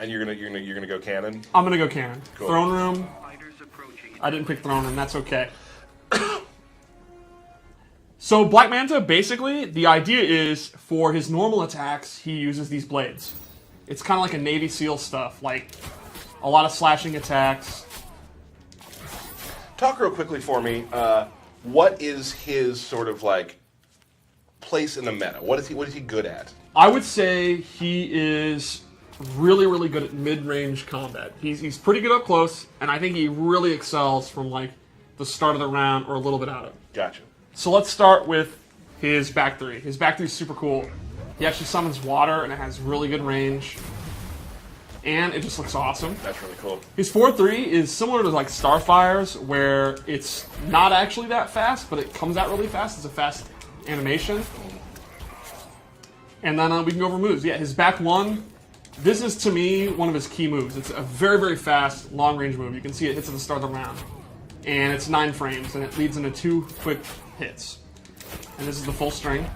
And you're gonna go cannon? I'm gonna go cannon. Cool. Throne room. I didn't pick throne room. That's okay. So Black Manta, basically, the idea is for his normal attacks, he uses these blades. It's kind of like a Navy SEAL stuff, like a lot of slashing attacks. Talk real quickly for me. What is his sort of like place in the meta? What is he good at? I would say he is really, really good at mid-range combat. He's pretty good up close, and I think he really excels from like the start of the round or a little bit out of it. Gotcha. So let's start with his back three. His back three is super cool. He actually summons water, and it has really good range. And it just looks awesome. That's really cool. His 4-3 is similar to like Starfire's, where it's not actually that fast, but it comes out really fast. It's a fast animation. And then we can go over moves. Yeah, his back one, this is to me one of his key moves. It's a very, very fast, long-range move. You can see it hits at the start of the round. And it's 9 frames, and it leads into 2 quick hits. And this is the full string.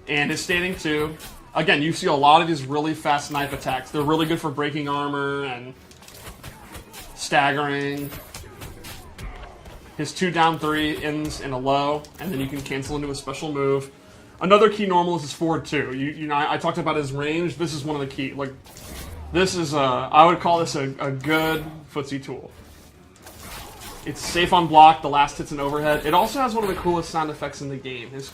And his standing 2. Again, you see a lot of these really fast knife attacks. They're really good for breaking armor and staggering. His 2 down 3 ends in a low, and then you can cancel into a special move. Another key normal is his forward 2. You know, I talked about his range. This is one of the key. Like, this is I would call this a good footsie tool. It's safe on block. The last hit's an overhead. It also has one of the coolest sound effects in the game. His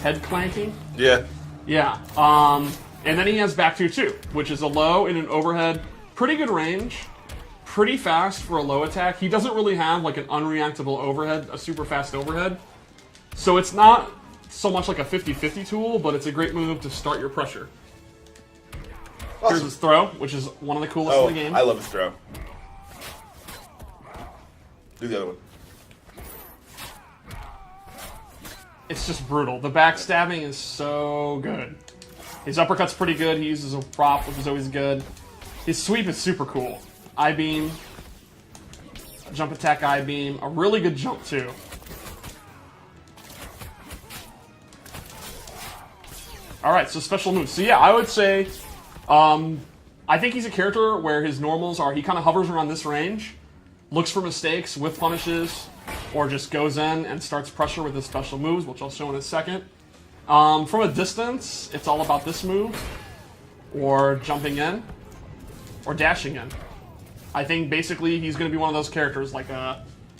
head clanking. Yeah. Yeah. And then he has back 2 too, which is a low and an overhead. Pretty good range. Pretty fast for a low attack. He doesn't really have like an unreactable overhead, a super fast overhead. So it's not so much like a 50-50 tool, but it's a great move to start your pressure. Awesome. Here's his throw, which is one of the coolest in the game. I love his throw. Do the other one. It's just brutal. The backstabbing is so good. His uppercut's pretty good. He uses a prop, which is always good. His sweep is super cool. I-beam, jump attack I-beam, a really good jump too. Alright, so special moves. So yeah, I would say, I think he's a character where his normals are, he kind of hovers around this range, looks for mistakes with punishes, or just goes in and starts pressure with his special moves, which I'll show in a second. From a distance, it's all about this move, or jumping in, or dashing in. I think basically he's going to be one of those characters, like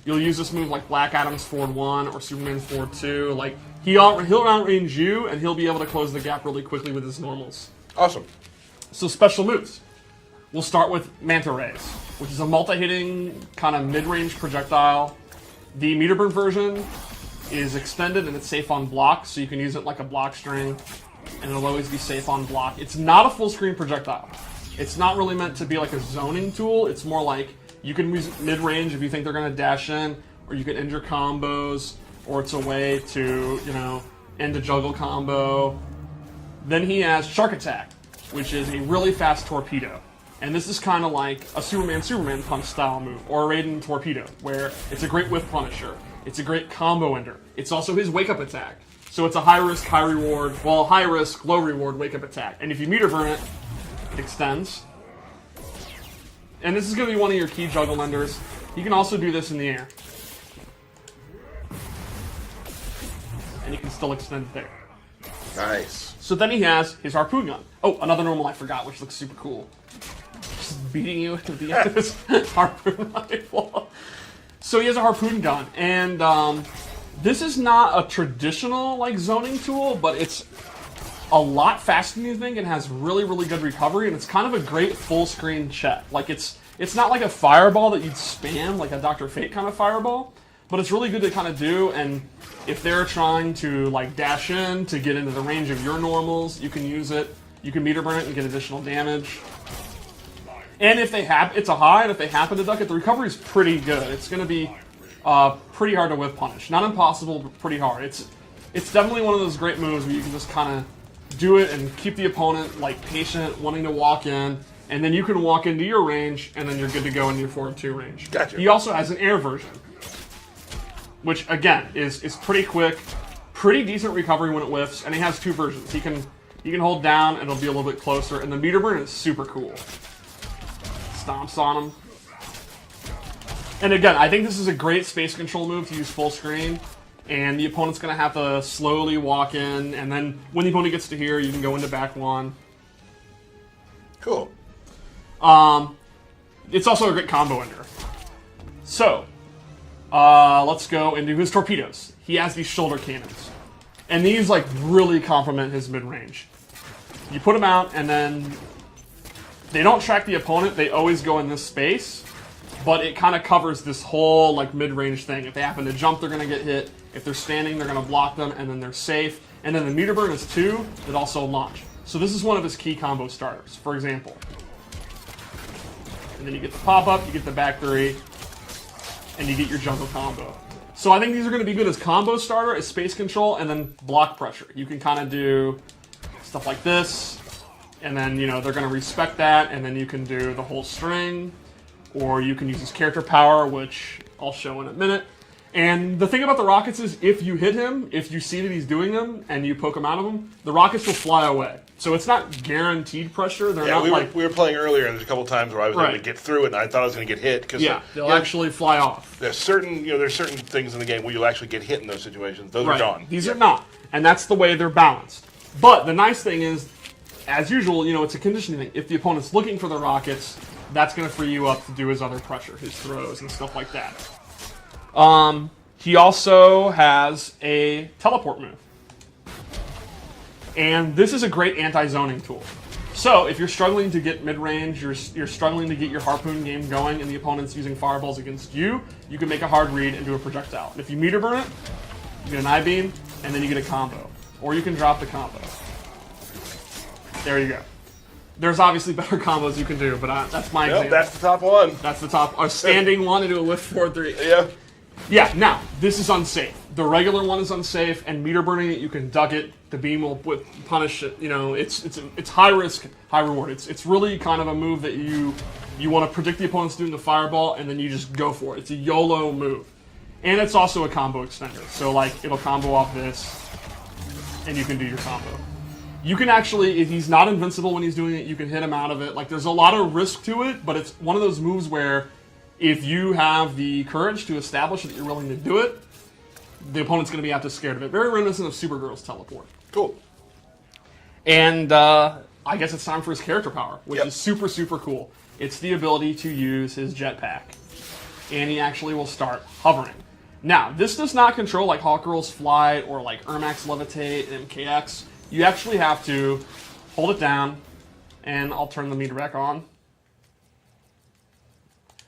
you'll use this move like Black Adam's forward 1 or Superman's forward 2. Like he'll outrange you, and he'll be able to close the gap really quickly with his normals. Awesome. So special moves. We'll start with Manta Rays, which is a multi-hitting kind of mid-range projectile. The meter burn version is extended and it's safe on block, so you can use it like a block string, and it'll always be safe on block. It's not a full screen projectile. It's not really meant to be like a zoning tool. It's more like you can use it mid-range if you think they're going to dash in, or you can end your combos, or it's a way to, you know, end a juggle combo. Then he has Shark Attack, which is a really fast torpedo. And this is kind of like a Superman punch style move, or a Raiden torpedo, where it's a great whiff punisher. It's a great combo ender. It's also his wake up attack. So it's a high risk, high reward, well, high risk, low reward wake up attack. And if you meter burn it, it extends. And this is going to be one of your key juggle enders. You can also do this in the air. And you can still extend it there. Nice. So then he has his harpoon gun. Oh, another normal I forgot, which looks super cool. Just beating you with the end of his harpoon rifle. So he has a harpoon gun, and this is not a traditional like zoning tool, but it's a lot faster than you think and has really, really good recovery, and it's kind of a great full screen check. Like it's not like a fireball that you'd spam, like a Dr. Fate kind of fireball, but it's really good to kind of do, and if they're trying to like dash in to get into the range of your normals, you can use it. You can meter burn it and get additional damage. And if they it's a high, and if they happen to duck it, the recovery is pretty good. It's going to be pretty hard to whiff punish. Not impossible, but pretty hard. It's definitely one of those great moves where you can just kind of do it and keep the opponent like patient, wanting to walk in, and then you can walk into your range, and then you're good to go into your forward 2 range. Gotcha. He also has an air version, which again is pretty quick, pretty decent recovery when it whiffs, and he has 2 versions. He can You can hold down and it'll be a little bit closer. And the meter burn is super cool. Stomps on him. And again, I think this is a great space control move to use full screen. And the opponent's going to have to slowly walk in. And then when the opponent gets to here, you can go into back one. Cool. It's also a great combo ender. So, let's go into his torpedoes. He has these shoulder cannons. And these, like, really complement his mid-range. You put them out, and then they don't track the opponent. They always go in this space. But it kind of covers this whole, like, mid-range thing. If they happen to jump, they're going to get hit. If they're standing, they're going to block them, and then they're safe. And then the meter burn is 2 that also launch. So this is one of his key combo starters, for example. And then you get the pop-up, you get the back 3, and you get your jungle combo. So I think these are going to be good as combo starter, as space control, and then block pressure. You can kind of do stuff like this, and then, you know, they're going to respect that, and then you can do the whole string, or you can use his character power, which I'll show in a minute. And the thing about the rockets is, if you hit him, if you see that he's doing them, and you poke him out of them, the rockets will fly away. So it's not guaranteed pressure. They're not we were playing earlier, and there's a couple times where I was able to get through it, and I thought I was going to get hit. Cause they'll actually fly off. There's certain things in the game where you'll actually get hit in those situations. Those are gone. These are not, and that's the way they're balanced. But the nice thing is, as usual, you know, it's a conditioning thing. If the opponent's looking for the rockets, that's going to free you up to do his other pressure, his throws, and stuff like that. He also has a teleport move. And this is a great anti-zoning tool. So if you're struggling to get mid-range, you're struggling to get your harpoon game going, and the opponent's using fireballs against you, you can make a hard read and do a projectile. And if you meter burn it, you get an I-beam, and then you get a combo. Or you can drop the combo. There you go. There's obviously better combos you can do, but that's my example. That's the top one. That's the top. A standing one and do a lift 4-3. Yeah. Yeah, now, this is unsafe. The regular one is unsafe, and meter burning it, you can duck it. The beam will punish it. You know, it's high risk, high reward. It's really kind of a move that you want to predict the opponent's doing the fireball, and then you just go for it. It's a YOLO move. And it's also a combo extender. So, like, it'll combo off this, and you can do your combo. You can actually, if he's not invincible when he's doing it, you can hit him out of it. Like, there's a lot of risk to it, but it's one of those moves where if you have the courage to establish that you're willing to do it, the opponent's going to be out to scared of it. Very reminiscent of Supergirl's teleport. Cool. And I guess it's time for his character power, which is super, super cool. It's the ability to use his jetpack. And he actually will start hovering. Now, this does not control like Hawkgirl's Flight or like Ermac's Levitate and MKX. You actually have to hold it down, and I'll turn the meter back on.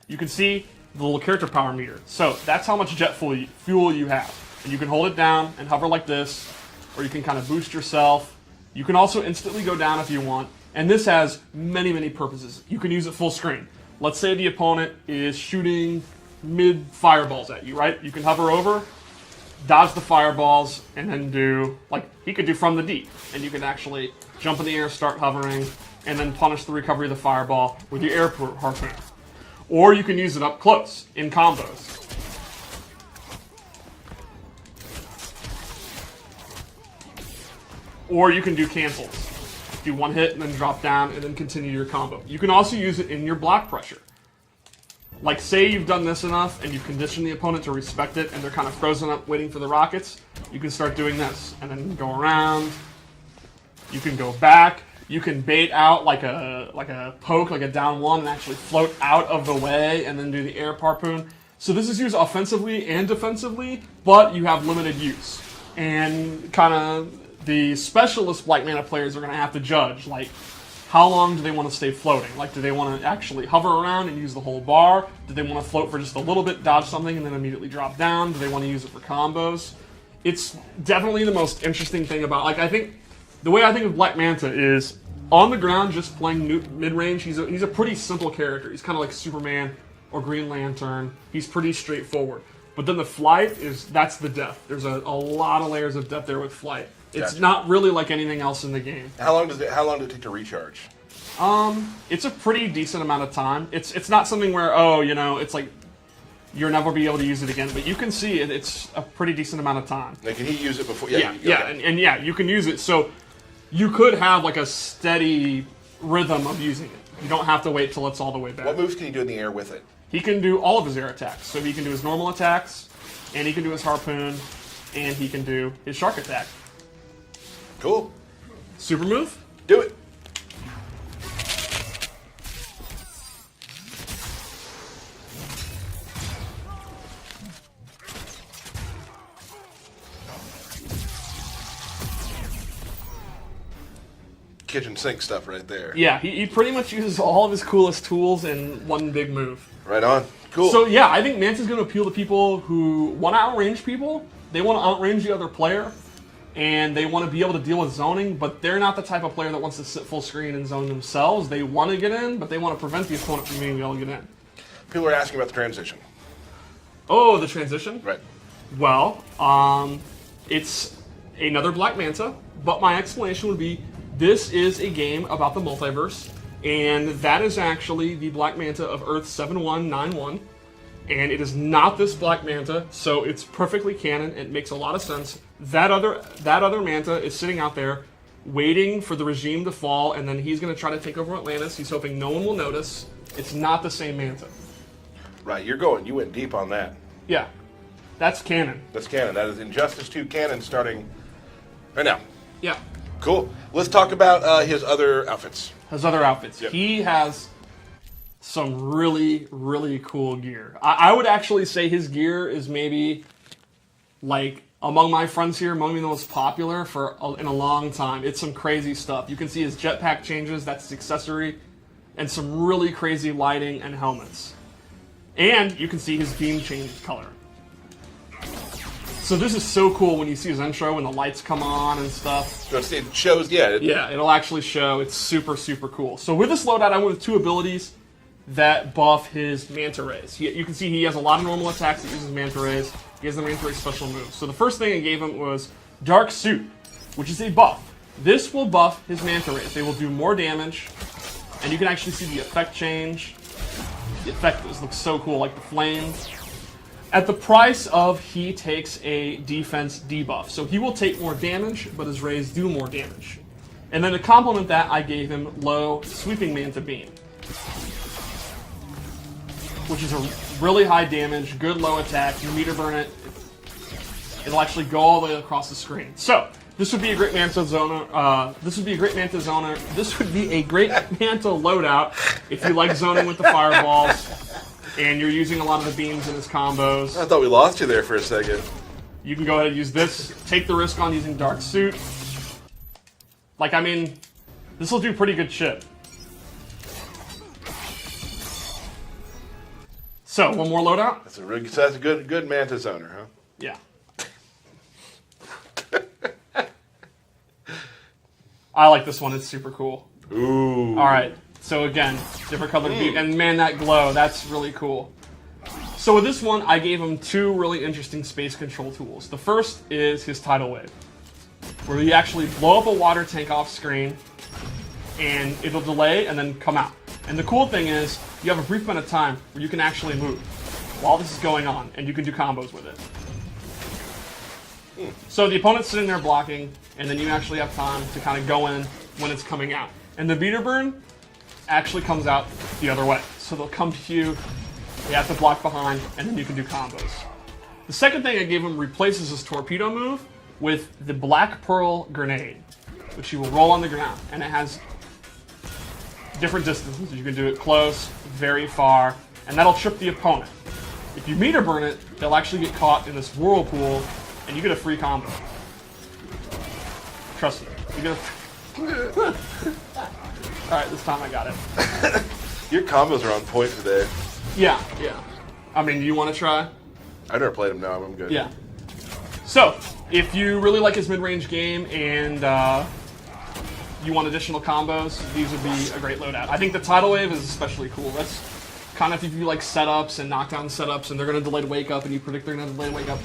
You can see the little character power meter. So that's how much jet fuel you have. And you can hold it down and hover like this, or you can kind of boost yourself. You can also instantly go down if you want. And this has many, many purposes. You can use it full screen. Let's say the opponent is shooting mid fireballs at you, right? You can hover over, dodge the fireballs, and then do, like, he could do from the deep. And you can actually jump in the air, start hovering, and then punish the recovery of the fireball with your air harpoon. Or you can use it up close in combos. Or you can do cancels. Do one hit and then drop down and then continue your combo. You can also use it in your block pressure. Like, say you've done this enough and you've conditioned the opponent to respect it and they're kind of frozen up waiting for the rockets, you can start doing this and then go around. You can go back. You can bait out like a poke, like a down one, and actually float out of the way and then do the air harpoon. So this is used offensively and defensively, but you have limited use. And kind of the specialist Black Manta players are going to have to judge, like, how long do they want to stay floating? Like, do they want to actually hover around and use the whole bar? Do they want to float for just a little bit, dodge something, and then immediately drop down? Do they want to use it for combos? It's definitely the most interesting thing about, like, I think, the way I think of Black Manta is, on the ground, just playing mid-range, he's a pretty simple character. He's kind of like Superman or Green Lantern. He's pretty straightforward. But then the flight that's the depth. There's a lot of layers of depth there with flight. It's not really like anything else in the game. How long does it take to recharge? It's a pretty decent amount of time. It's not something where, it's like you'll never be able to use it again. But you can see it's a pretty decent amount of time. Like, can he use it before? Yeah, and you can use it. So you could have like a steady rhythm of using it. You don't have to wait till it's all the way back. What moves can he do in the air with it? He can do all of his air attacks. So he can do his normal attacks, and he can do his harpoon, and he can do his shark attack. Cool. Super move? Do it. Kitchen sink stuff right there. Yeah, he pretty much uses all of his coolest tools in one big move. Right on. Cool. So yeah, I think Manta's going to appeal to people who want to outrange people. They want to outrange the other player, and they want to be able to deal with zoning, but they're not the type of player that wants to sit full screen and zone themselves. They want to get in, but they want to prevent the opponent from being able to get in. People are asking about the transition. Oh, the transition? Right. Well, it's another Black Manta, but my explanation would be this is a game about the multiverse, and that is actually the Black Manta of Earth 7191, and it is not this Black Manta, so it's perfectly canon. It makes a lot of sense. That other Manta is sitting out there waiting for the regime to fall, and then he's going to try to take over Atlantis. He's hoping no one will notice. It's not the same Manta. Right, you went deep on that. Yeah, that's canon. That's canon. That is Injustice 2 canon starting right now. Yeah. Cool. Let's talk about his other outfits. His other outfits. Yep. He has some really, really cool gear. I would actually say his gear is maybe, like, among my friends here, among the most popular in a long time. It's some crazy stuff. You can see his jetpack changes, that's his accessory, and some really crazy lighting and helmets. And you can see his beam change color. So this is so cool when you see his intro and the lights come on and stuff. So it shows, yeah. Yeah, it'll actually show. It's super, super cool. So with this loadout, I went with two abilities that buff his Manta Rays. You can see he has a lot of normal attacks that uses Manta Rays. He has the Manta Ray special moves. So the first thing I gave him was Dark Suit, which is a buff. This will buff his Manta Rays. They will do more damage, and you can actually see the effect change. The effect looks so cool, like the flames. At the price of he takes a defense debuff. So he will take more damage, but his rays do more damage. And then to complement that, I gave him low sweeping Manta Beam, which is a really high damage, good low attack. You meter burn it, it'll actually go all the way across the screen. So this would be a great Manta zoner. This would be a great Manta loadout if you like zoning with the fireballs. And you're using a lot of the beams in his combos. I thought we lost you there for a second. You can go ahead and use this. Take the risk on using Dark Suit. Like, I mean, this will do pretty good shit. So, one more loadout? That's a good Manta zoner, huh? Yeah. I like this one. It's super cool. Ooh. All right. So again, different colored beam, and man, that glow, that's really cool. So with this one, I gave him two really interesting space control tools. The first is his Tidal Wave, where you actually blow up a water tank off screen, and it'll delay and then come out. And the cool thing is, you have a brief amount of time where you can actually move while this is going on, and you can do combos with it. So the opponent's sitting there blocking, and then you actually have time to kind of go in when it's coming out. And the meter burn actually comes out the other way. So they'll come to you, you have to block behind, and then you can do combos. The second thing I gave him replaces his torpedo move with the Black Pearl Grenade, which you will roll on the ground, and it has different distances. You can do it close, very far, and that'll trip the opponent. If you meter burn it, they'll actually get caught in this whirlpool, and you get a free combo. Trust me. You get a... Alright, this time I got it. Your combos are on point today. Yeah. I mean, you want to try? I've never played him now, I'm good. Yeah. So, if you really like his mid-range game and you want additional combos, these would be a great loadout. I think the Tidal Wave is especially cool. That's kind of if you like setups and knockdown setups and they're going to delay to wake up and you predict they're going to delay to wake up,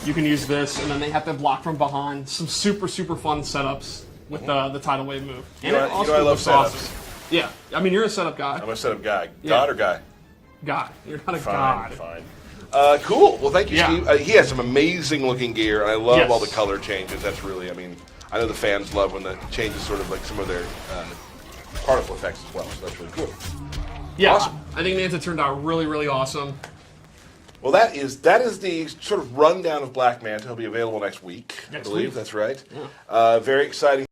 you can use this, and then they have to block from behind. Some super, super fun setups with the Tidal Wave move. And I love setups. Awesome. Yeah, I mean, you're a setup guy. I'm a setup guy. Yeah. God or guy? God. You're not a god. Fine. Cool. Well, thank you, Yeah. Steve. He has some amazing looking gear, and I love Yes. all the color changes. That's really, I mean, I know the fans love when that changes sort of like some of their particle effects as well. So that's really cool. Yeah, Awesome. I think Manta turned out really, really awesome. Well, that is the sort of rundown of Black Manta. He'll be available next week, I Next believe. week. That's right. Yeah. Very exciting.